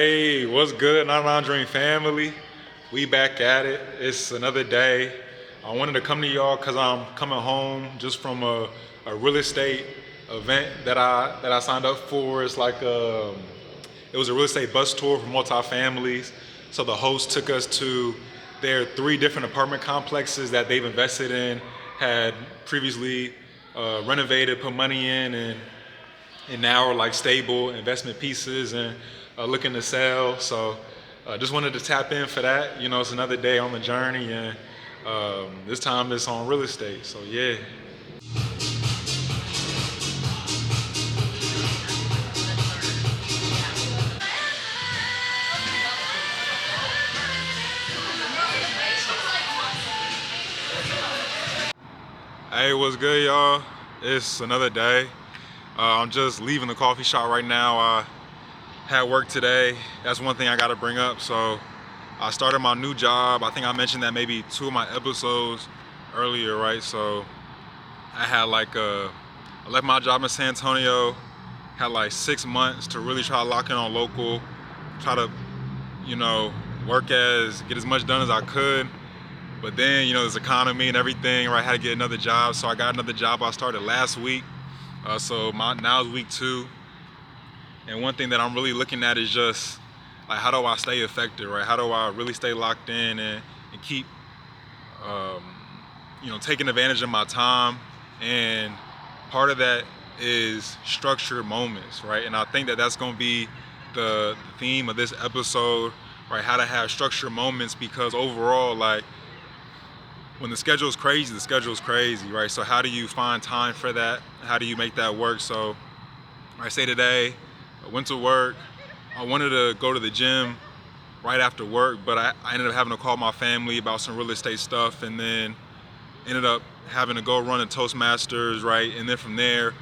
Hey, what's good, Not Laundering family? We back at it. It's another day. I wanted to come to y'all because I'm coming home just from a real estate event that I signed up for. It's like it was a real estate bus tour for multifamilies. So the host took us to their 3 different apartment complexes that they've invested in, had previously renovated, put money in, and now are like stable investment pieces and looking to sell. So just wanted to tap in for that. You know, it's another day on the journey, and this time it's on real estate. So yeah. Hey, what's good, y'all? It's another day. I'm just leaving the coffee shop right now. I had work today. That's one thing I got to bring up. So I started my new job. I think I mentioned that maybe 2 of my episodes earlier, right? So I had I left my job in San Antonio, had like 6 months to really try to lock in on local, try to, get as much done as I could. But then, this economy and everything, right? I had to get another job. So I got another job. I started last week. Now is week 2. And one thing that I'm really looking at is just like, how do I stay effective, right? How do I really stay locked in and keep, taking advantage of my time? And part of that is structured moments, right? And I think that that's going to be the theme of this episode, right? How to have structured moments, because overall, like, when the schedule is crazy, right? So how do you find time for that? How do you make that work? So I say today, I went to work. I wanted to go to the gym right after work, but I ended up having to call my family about some real estate stuff, and then ended up having to go run a Toastmasters, right? And then from there,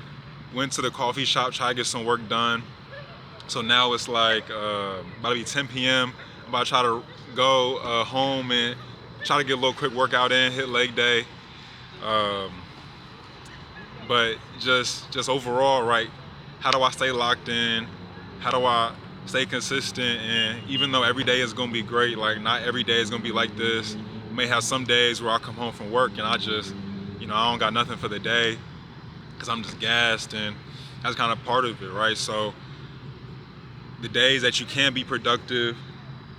went to the coffee shop, try to get some work done. So now it's like about to be 10 p.m. I'm about to try to go home and try to get a little quick workout in, hit leg day. But just overall, right? How do I stay locked in? How do I stay consistent? And even though every day is gonna be great, like not every day is gonna be like this. I may have some days where I come home from work and I just, I don't got nothing for the day because I'm just gassed, and that's kind of part of it, right? So the days that you can be productive,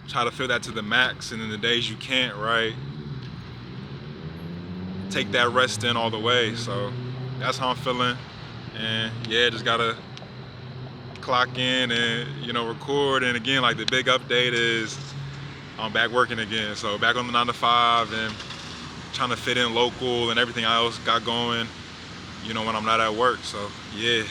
try to fill that to the max, and then the days you can't, right, take that rest in all the way. So that's how I'm feeling, and yeah, just gotta clock in and record. And again, like, the big update is I'm back working again, so back on the 9 to 5 and trying to fit in local and everything else got going, when I'm not at work. So yeah.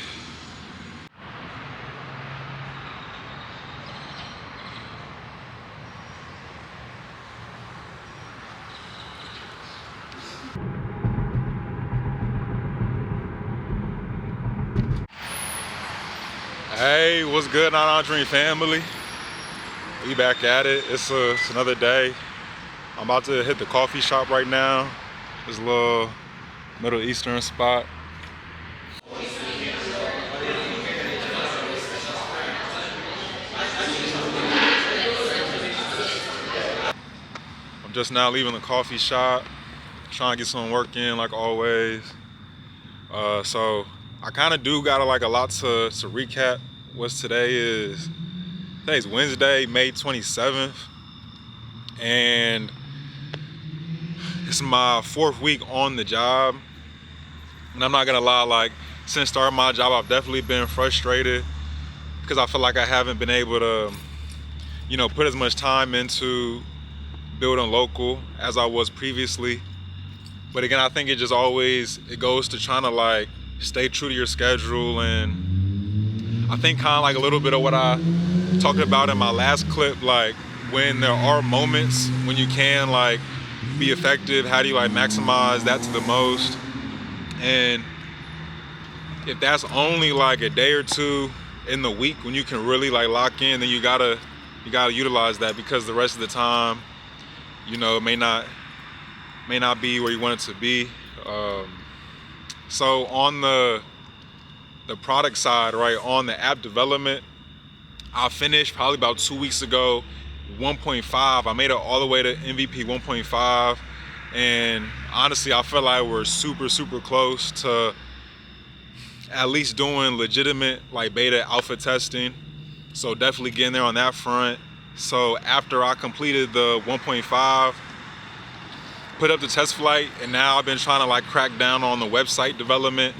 Hey, what's good, Not Laundering family? We back at it. It's another day. I'm about to hit the coffee shop right now. This little Middle Eastern spot. I'm just now leaving the coffee shop, trying to get some work in like always. So I kind of do got a lot to recap. Today's Wednesday, May 27th, and it's my 4th week on the job. And I'm not gonna lie, like, since starting my job, I've definitely been frustrated because I feel like I haven't been able to, put as much time into building local as I was previously. But again, I think it goes to trying to like stay true to your schedule. And I think kind of like a little bit of what I talked about in my last clip, like when there are moments when you can like be effective, how do you like maximize that to the most? And if that's only like a day or 2 in the week when you can really like lock in, then you gotta utilize that, because the rest of the time, it may not be where you want it to be. So on the product side, right, on the app development, I finished probably about 2 weeks ago 1.5. I made it all the way to MVP 1.5, and honestly I feel like we're super close to at least doing legitimate like beta alpha testing. So definitely getting there on that front. So after I completed the 1.5, put up the test flight, and now I've been trying to like crack down on the website development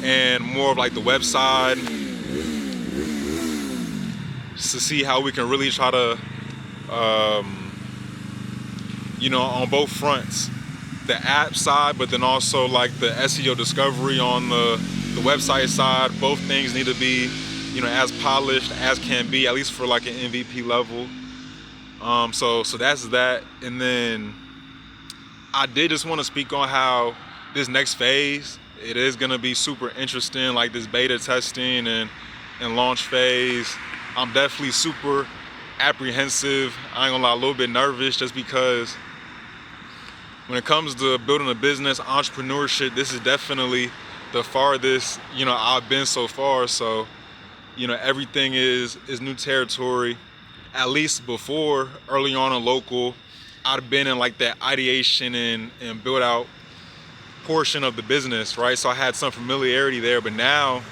and more of like the website, just to see how we can really try to on both fronts, the app side, but then also like the SEO discovery on the website side. Both things need to be, as polished as can be, at least for like an MVP level. So that's that. And then I did just want to speak on how this next phase, it is going to be super interesting, like this beta testing and launch phase. I'm definitely super apprehensive. I ain't gonna lie, a little bit nervous, just because when it comes to building a business, entrepreneurship, this is definitely the farthest, I've been so far. So, everything is new territory. At least before, early on in local, I'd been in like that ideation and build out portion of the business, right? So I had some familiarity there, but now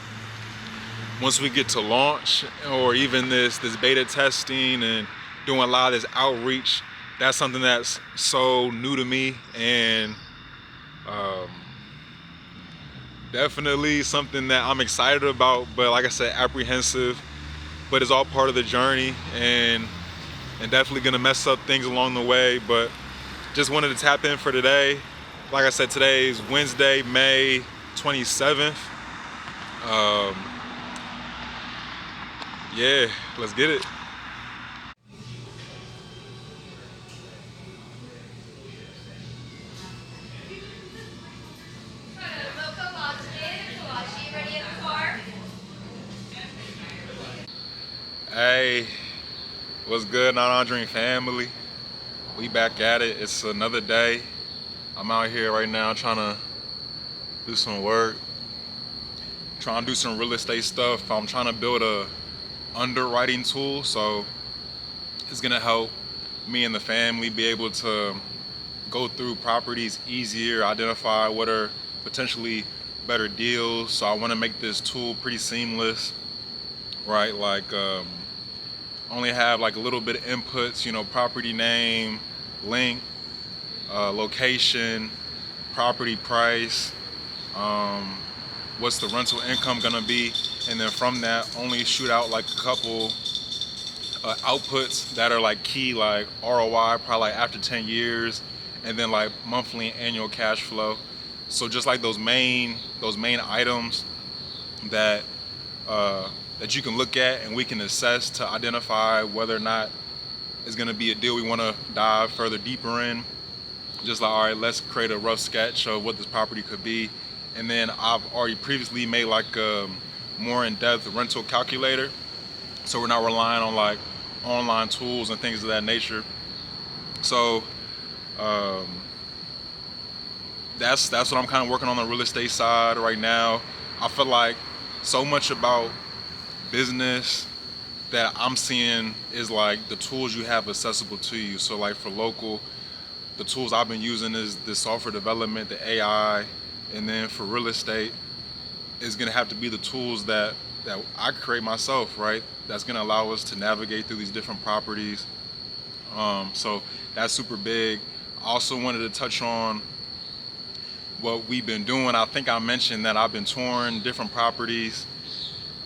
once we get to launch, or even this beta testing and doing a lot of this outreach, that's something that's so new to me, and definitely something that I'm excited about, but like I said, apprehensive. But it's all part of the journey, and definitely gonna mess up things along the way. But just wanted to tap in for today. Like I said, today is Wednesday, May 27th. Yeah, let's get it. Hey, what's good, Not Andre family? We back at it. It's another day. I'm out here right now trying to do some work, trying to do some real estate stuff. I'm trying to build a underwriting tool, so it's gonna help me and the family be able to go through properties easier, identify what are potentially better deals. So I want to make this tool pretty seamless, right? Like only have like a little bit of inputs, property name, link, location, property price, what's the rental income gonna be, and then from that only shoot out like a couple outputs that are like key, like ROI, probably like after 10 years, and then like monthly and annual cash flow. So just like those main items that that you can look at and we can assess to identify whether or not it's going to be a deal we want to dive further deeper in. Just like, all right, let's create a rough sketch of what this property could be. And then I've already previously made like a more in-depth rental calculator, so we're not relying on like online tools and things of that nature. So that's what I'm kind of working on the real estate side right now. I feel like so much about business that I'm seeing is like the tools you have accessible to you. So like for local, the tools I've been using is the software development, the AI, and then for real estate, it's gonna have to be the tools that I create myself, right? That's gonna allow us to navigate through these different properties. So that's super big. I also wanted to touch on what we've been doing. I think I mentioned that I've been touring different properties,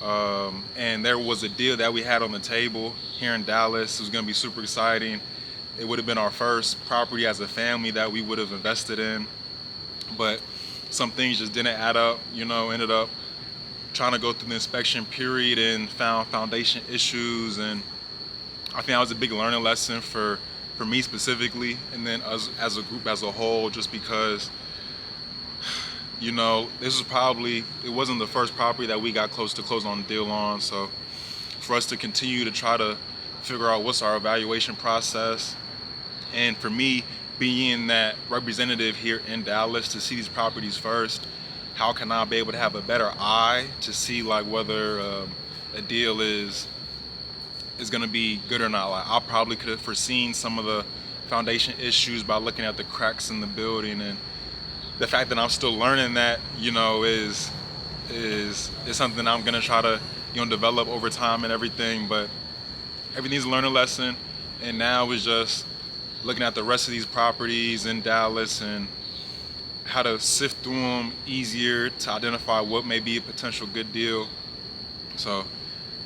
and there was a deal that we had on the table here in Dallas. It was going to be super exciting. It would have been our first property as a family that we would have invested in, but some things just didn't add up. Ended up trying to go through the inspection period and found foundation issues, and I think that was a big learning lesson for me specifically, and then as a group as a whole, just because this was probably, it wasn't the first property that we got close to close on the deal on. So for us to continue to try to figure out what's our evaluation process, and for me being that representative here in Dallas to see these properties first, how can I be able to have a better eye to see like whether a deal is is gonna be good or not. Like I probably could have foreseen some of the foundation issues by looking at the cracks in the building, and the fact that I'm still learning that, is something I'm gonna try to, develop over time and everything. But everything's a learning lesson, and now it's just looking at the rest of these properties in Dallas and how to sift through them easier to identify what may be a potential good deal. So I don't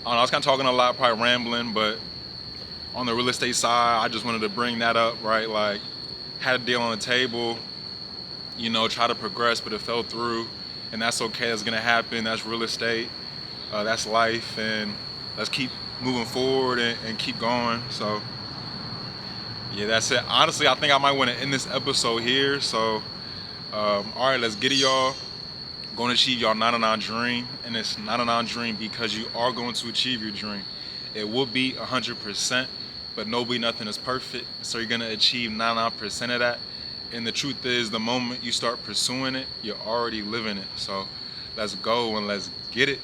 know, I was kind of talking a lot, probably rambling, but on the real estate side, I just wanted to bring that up, right? Like, had a deal on the table, try to progress, but it fell through, and that's okay. That's gonna happen. That's real estate. That's life, and let's keep moving forward and keep going. So yeah, that's it. Honestly, I think I might want to end this episode here. So all right, let's get it, y'all. Going to achieve your 99 dream, and it's 99 dream because you are going to achieve your dream. It will be 100%, but nothing is perfect. So you're gonna achieve 99% of that. And the truth is, the moment you start pursuing it, you're already living it. So let's go and let's get it.